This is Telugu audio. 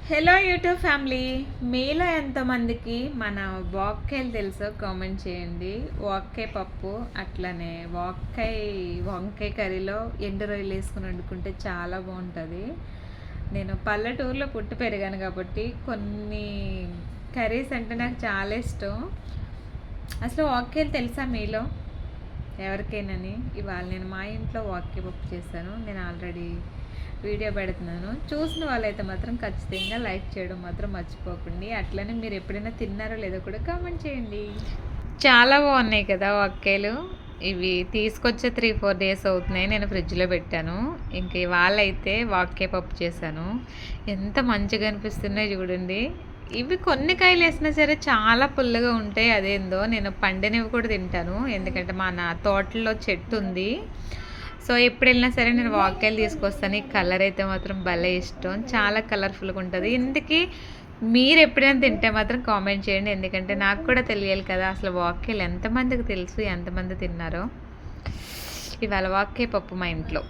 హలో యూట్యూబ్ ఫ్యామిలీ, మీలో ఎంతమందికి మన వాక్కాయలు తెలుసో కామెంట్ చేయండి. వాక్కాయ పప్పు, అట్లనే వంకాయ కర్రీలో ఎండు రొయ్యలు వేసుకుని వండుకుంటే చాలా బాగుంటుంది. నేను పల్లెటూరులో పుట్టి పెరిగాను కాబట్టి కొన్ని కర్రీస్ అంటే నాకు చాలా ఇష్టం. అసలు వాక్కాయలు తెలుసా మీలో ఎవరికైనాని? ఇవాళ నేను మా ఇంట్లో వాక్కాయ పప్పు చేశాను. నేను ఆల్రెడీ వీడియో పెడుతున్నాను. చూసిన వాళ్ళైతే మాత్రం ఖచ్చితంగా లైక్ చేయడం మాత్రం మర్చిపోకండి. అట్లనే మీరు ఎప్పుడైనా తిన్నారో లేదో కూడా కామెంట్ చేయండి. చాలా బాగున్నాయి కదా వాక్కాయలు. ఇవి తీసుకొచ్చే 3-4 డేస్ అవుతున్నాయి. నేను ఫ్రిడ్జ్లో పెట్టాను. ఇంక ఇవాళ అయితే వాక్కాయ పప్పు చేశాను. ఎంత మంచిగా అనిపిస్తున్నాయి చూడండి. ఇవి కొన్ని కాయలు వేసినా సరే చాలా పుల్లగా ఉంటాయి. అదేందో నేను పండినవి కూడా తింటాను, ఎందుకంటే మా తోటలో చెట్టు ఉంది. సో ఎప్పుడు వెళ్ళినా సరే నేను వాక్కాయలు తీసుకొస్తాను. ఈ కలర్ అయితే మాత్రం భలే ఇష్టం, చాలా కలర్ఫుల్గా ఉంటుంది. ఇందుకే మీరు ఎప్పుడైనా తింటే మాత్రం కామెంట్ చేయండి, ఎందుకంటే నాకు కూడా తెలియాలి కదా అసలు వాక్కాయలు ఎంతమందికి తెలుసు, ఎంతమంది తిన్నారో. ఇవాళ వాక్కాయ పప్పు మా ఇంట్లో.